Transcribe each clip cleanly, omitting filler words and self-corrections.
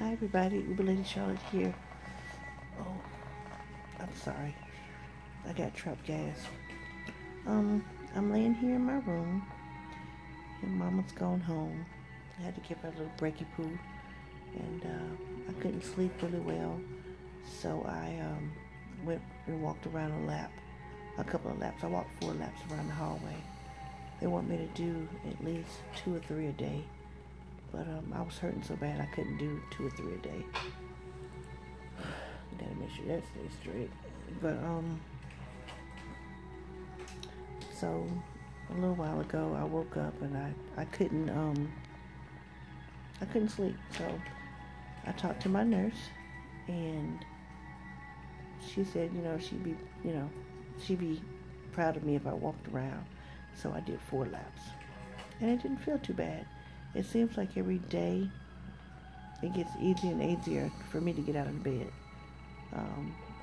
Hi everybody, Uber Lady Charlotte here. Oh, I'm sorry. I got trapped gas. I'm laying here in my room and Mama's gone home. I had to give her a little breaky poo and I couldn't sleep really well. So I went and walked around a couple of laps. I walked 4 laps around the hallway. They want me to do at least 2 or 3 a day. But I was hurting so bad I couldn't do 2 or 3 a day. Gotta make sure that stays straight. But so a little while ago I woke up and I couldn't sleep. So I talked to my nurse and she said, she'd be proud of me if I walked around. So I did 4 laps. And it didn't feel too bad. It seems like every day it gets easier and easier for me to get out of bed.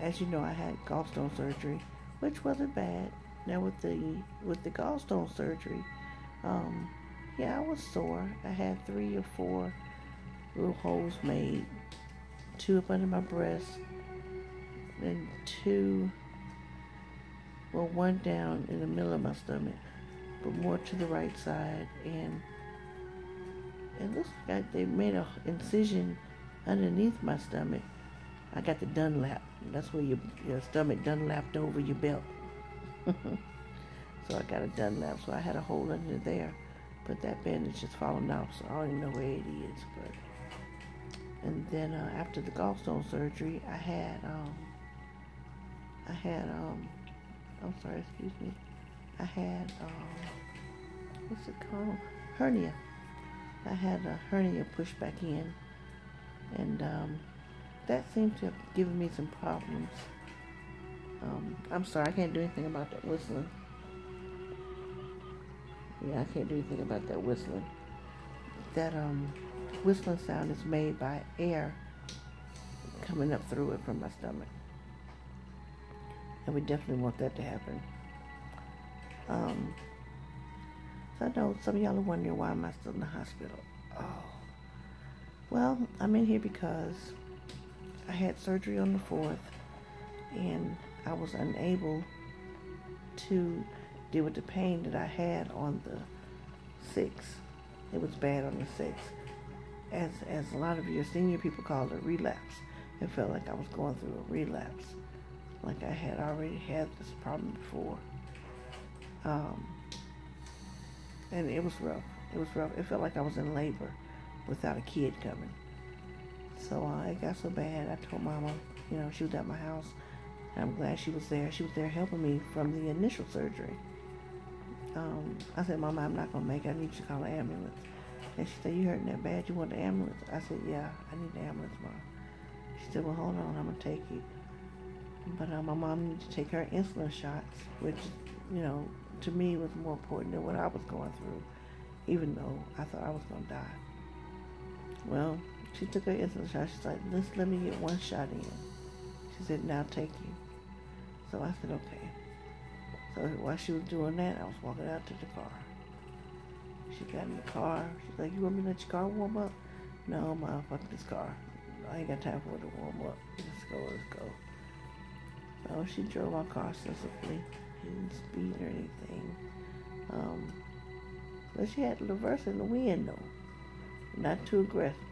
As you know, I had gallstone surgery, which wasn't bad. Now with the gallstone surgery, yeah, I was sore. I had 3 or 4 little holes made, 2 up under my breast, and 2, well, 1 down in the middle of my stomach, but more to the right side, and it looks like they made an incision underneath my stomach. I got the Dunlap. That's where your stomach Dunlapped over your belt. So I got a Dunlap. So I had a hole under there. But that bandage is falling off, so I don't even know where it is. And then after the gallstone surgery, I'm sorry, excuse me. I had, what's it called? Hernia. I had a hernia pushed back in. And that seemed to have given me some problems. I'm sorry, I can't do anything about that whistling. Yeah, I can't do anything about that whistling. That whistling sound is made by air coming up through it from my stomach. And we definitely want that to happen. So I know some of y'all are wondering why am I still in the hospital. Oh. Well, I'm in here because I had surgery on the 4th and I was unable to deal with the pain that I had on the 6th. It was bad on the 6th. As a lot of your senior people call it, a relapse. It felt like I was going through a relapse. Like I had already had this problem before. And it was rough. It was rough. It felt like I was in labor without a kid coming. So it got so bad, I told Mama, she was at my house, and I'm glad she was there. She was there helping me from the initial surgery. I said, Mama, I'm not going to make it. I need you to call an ambulance. And she said, you hurting that bad? You want the ambulance? I said, yeah, I need the ambulance, Mom. She said, well, hold on, I'm going to take you. But my mom needed to take her insulin shots, which, to me was more important than what I was going through, even though I thought I was going to die. Well, she took her insulin shot. She's like, let me get 1 shot in. She said, now take you. So I said, okay. So while she was doing that, I was walking out to the car. She got in the car. She's like, you want me to let your car warm up? No, Mom, fuck this car. I ain't got time for it to warm up. Let's go. So she drove our car sensibly. She didn't speed or anything. But she had to reverse in the wind, though. Not too aggressively.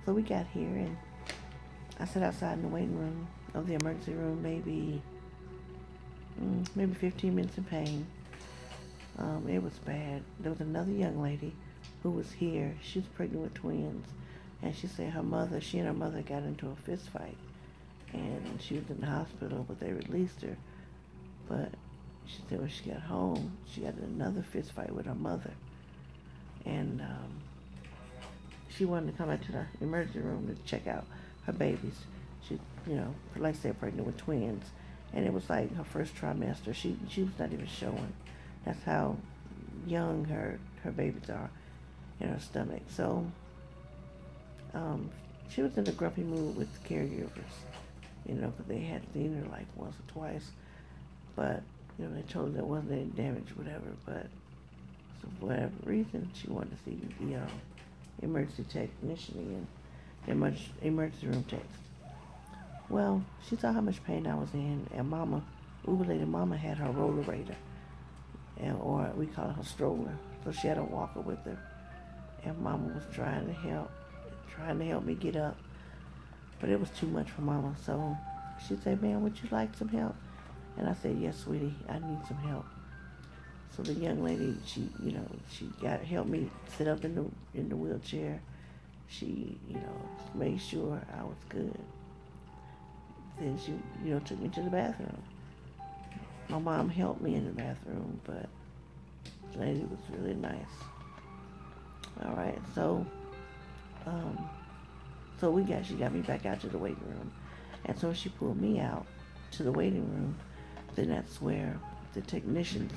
So we got here, and I sat outside in the waiting room of the emergency room, maybe 15 minutes in pain. It was bad. There was another young lady who was here. She was pregnant with twins, and she said she and her mother got into a fist fight, and she was in the hospital, but they released her. But she said when she got home, she got another fist fight with her mother, and she wanted to come into the emergency room to check out her babies. She, like I said, pregnant with twins, and it was like her first trimester. She was not even showing. That's how young her babies are in her stomach. So she was in a grumpy mood with the caregivers, because they had seen her like once or twice, but they told her there wasn't any damage, whatever. But so for whatever reason, she wanted to see emergency technician again, emergency room tech. Well, she saw how much pain I was in, and Mama, Uber lady Mama had her rollerator, or we call it her stroller, so she had a walker with her, and Mama was trying to help me get up, but it was too much for Mama, so she said, "Man, would you like some help?" And I said, "Yes, sweetie, I need some help." So the young lady, she helped me sit up in the wheelchair. She, made sure I was good. Then she, took me to the bathroom. My mom helped me in the bathroom, but the lady was really nice. All right, so she got me back out to the waiting room, and so she pulled me out to the waiting room. Then that's where the technicians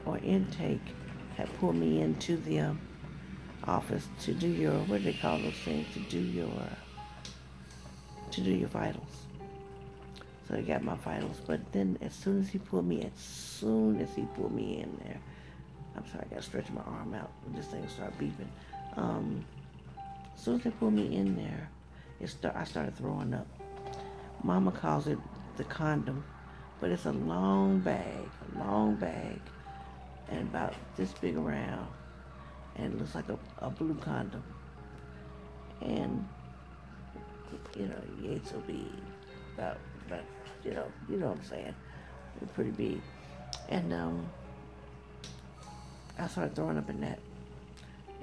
or intake had pulled me into the office to do your, what do they call those things, to do your vitals. So they got my vitals, but then as soon as he pulled me in there, I'm sorry, I gotta stretch my arm out and this thing started beeping. As soon as they pulled me in there, I started throwing up. Mama calls it the condom, but it's a long bag, and about this big around, and it looks like a blue condom. And, Yates will be about, you know what I'm saying, they're pretty big. And I started throwing up in that.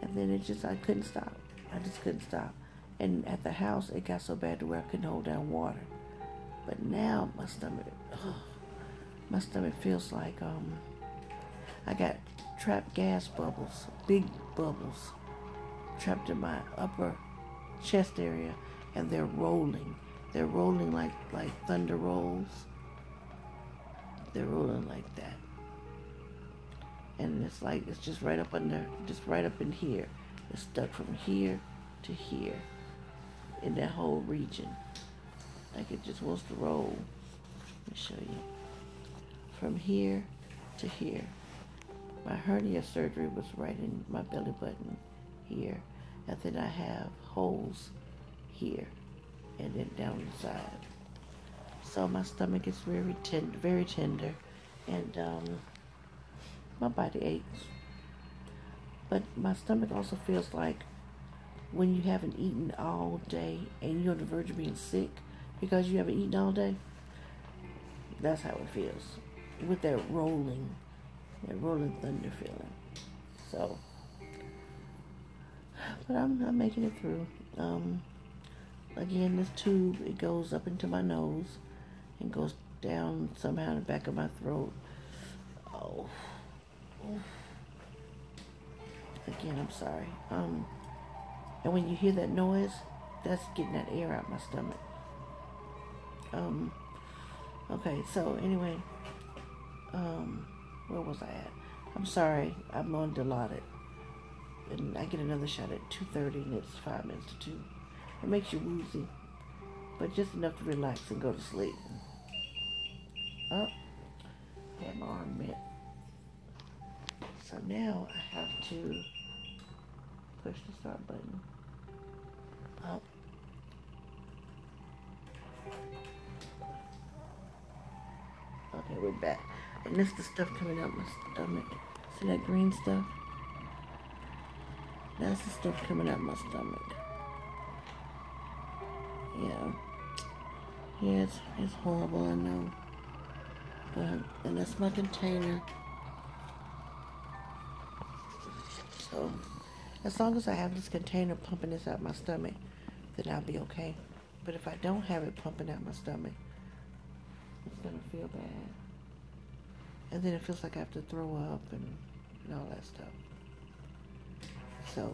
And then I couldn't stop. I just couldn't stop. And at the house, it got so bad to where I couldn't hold down water. But now my stomach feels like I got trapped gas bubbles, big bubbles, trapped in my upper chest area, and they're rolling. They're rolling like thunder rolls. They're rolling like that. And it's just right up under, just right up in here. It's stuck from here to here in that whole region. Like it just wants to roll. Let me show you. From here to here. My hernia surgery was right in my belly button here. And then I have holes here and then down the side. So my stomach is very tender, and my body aches. But my stomach also feels like when you haven't eaten all day and you're on the verge of being sick because you haven't eaten all day. That's how it feels, with that rolling thunder feeling. So, but I'm making it through. Again, this tube, it goes up into my nose and goes down somehow in the back of my throat. Oh. Again, I'm sorry. And when you hear that noise, that's getting that air out my stomach. Okay, so anyway, where was I at? I'm sorry, I'm on Dilaudid. And I get another shot at 2:30 and it's 5 minutes to 2. It makes you woozy, but just enough to relax and go to sleep. Oh, I had my arm bent. So now I have to push the start button. Oh. Okay, we're back. And this is the stuff coming out my stomach. See that green stuff? That's the stuff coming out my stomach. Yeah, it's horrible, I know. And that's my container. So, as long as I have this container pumping this out my stomach, then I'll be okay. But if I don't have it pumping out my stomach, it's gonna feel bad. And then it feels like I have to throw up and all that stuff. So,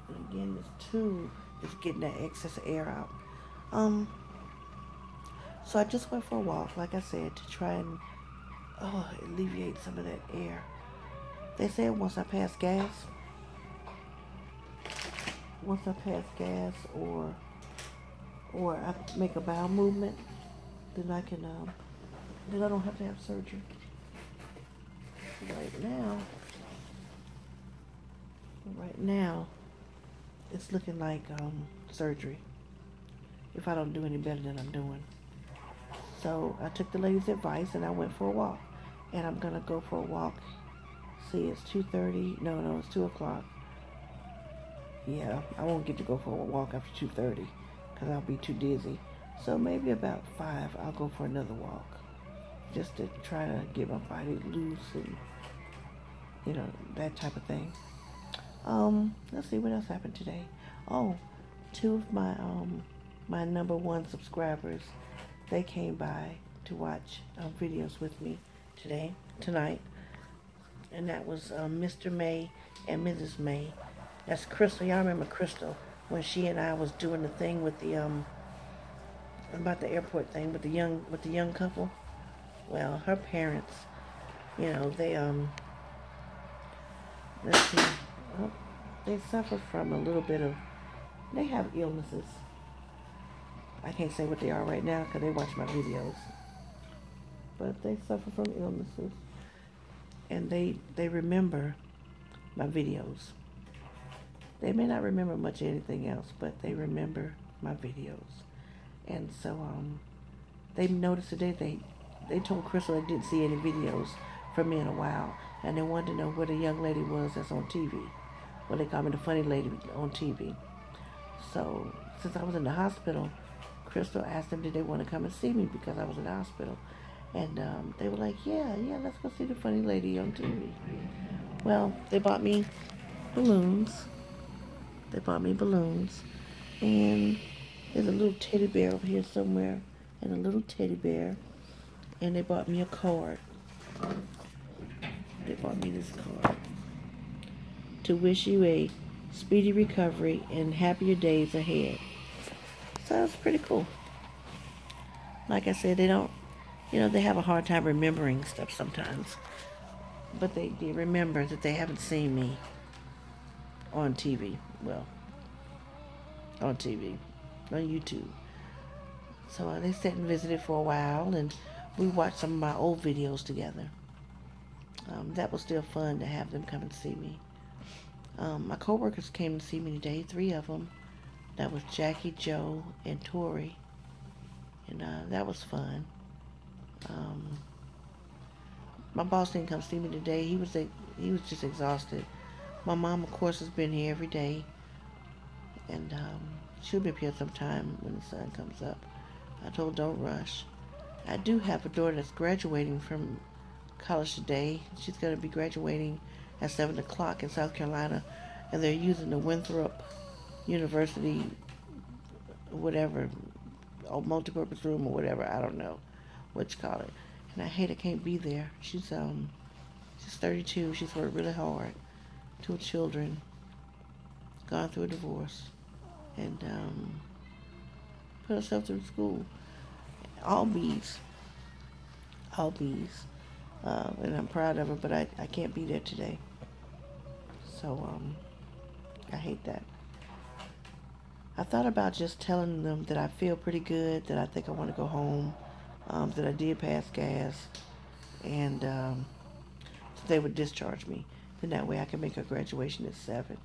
and again, this tube is getting that excess air out. So I just went for a walk, like I said, to try and alleviate some of that air. They said once I pass gas, or I make a bowel movement, then I can, then I don't have to have surgery. Right now, right now, it's looking like surgery if I don't do any better than I'm doing. So I took the lady's advice and I went for a walk. And I'm going to go for a walk. See, it's 2:30. No, it's 2 o'clock. Yeah, I won't get to go for a walk after 2:30 because I'll be too dizzy. So maybe about 5, I'll go for another walk. Just to try to get my body loose and, that type of thing. Let's see what else happened today. Oh, 2 of my number 1 subscribers, they came by to watch videos with me tonight, and that was Mr. May and Mrs. May. That's Crystal. Y'all remember Crystal when she and I was doing the thing with the about the airport thing with the young couple? Well, her parents, they let's see, they suffer from a little bit of, they have illnesses. I can't say what they are right now because they watch my videos. But they suffer from illnesses. And they remember my videos. They may not remember much of anything else, but they remember my videos. And so they noticed today, they told Crystal they didn't see any videos from me in a while. And they wanted to know where the young lady was that's on TV. Well, they call me the funny lady on TV. So since I was in the hospital, Crystal asked them did they want to come and see me because I was in the hospital. And they were like, yeah, let's go see the funny lady on TV. Well, they bought me balloons. And there's a little teddy bear over here somewhere. And a little teddy bear. And they bought me a card. They bought me this card. To wish you a speedy recovery and happier days ahead. So that's pretty cool. Like I said, they don't, they have a hard time remembering stuff sometimes. But they remember that they haven't seen me on TV. Well, on TV, on YouTube. So they sat and visited for a while, and we watched some of my old videos together. That was still fun to have them come and see me. My coworkers came to see me today, 3 of them. That was Jackie, Joe, and Tori. And that was fun. My boss didn't come see me today. He was just exhausted. My mom, of course, has been here every day. And she'll be up here sometime when the sun comes up. I told her don't rush. I do have a daughter that's graduating from college today. She's going to be graduating at 7 o'clock in South Carolina. And they're using the Winthrop University, whatever, or multipurpose room or whatever. I don't know what you call it. And I hate I can't be there. She's 32. She's worked really hard. 2 children. Gone through a divorce. And put herself through school. All B's. And I'm proud of her, but I can't be there today. So, I hate that. I thought about just telling them that I feel pretty good, that I think I want to go home, that I did pass gas, and so they would discharge me. Then that way I can make her graduation at 7.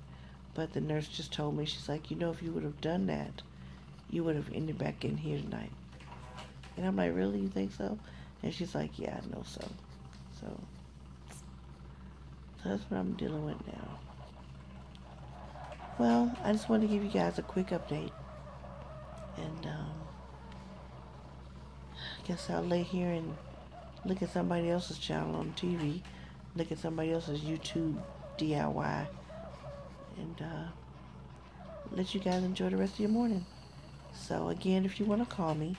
But the nurse just told me, she's like, if you would have done that, you would have ended back in here tonight. And I'm like, really? You think so? And she's like, yeah, I know so. So that's what I'm dealing with now. Well, I just wanted to give you guys a quick update. And I guess I'll lay here and look at somebody else's channel on TV. Look at somebody else's YouTube DIY. And let you guys enjoy the rest of your morning. So again, if you want to call me,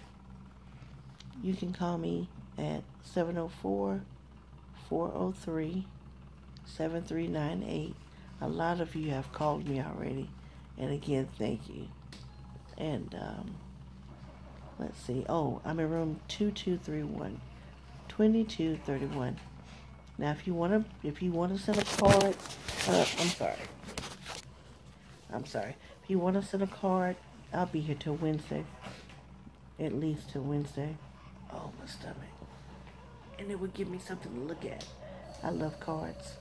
you can call me at 704-403-7398. A lot of you have called me already. And again, thank you. And let's see. Oh, I'm in room 2231. 2231. Now, if you want to send a card, I'm sorry. If you want to send a card, I'll be here till Wednesday. At least till Wednesday. Oh, my stomach. And it would give me something to look at. I love cards.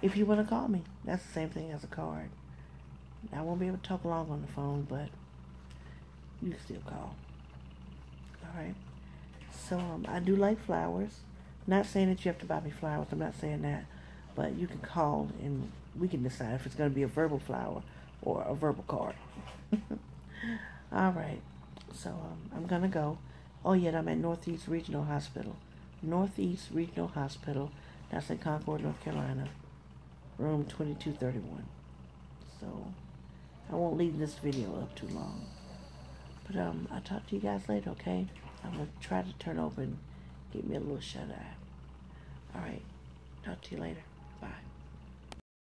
if you want to call me. That's the same thing as a card. I won't be able to talk long on the phone, but you can still call. Alright? So, I do like flowers. Not saying that you have to buy me flowers. I'm not saying that. But you can call and we can decide if it's going to be a verbal flower or a verbal card. Alright. So, I'm going to go. Oh, yeah, I'm at Northeast Regional Hospital. Northeast Regional Hospital. That's in Concord, North Carolina. Room 2231. So, I won't leave this video up too long. But, I'll talk to you guys later, okay? I'm going to try to turn over and get me a little shut-eye. Alright. Talk to you later. Bye.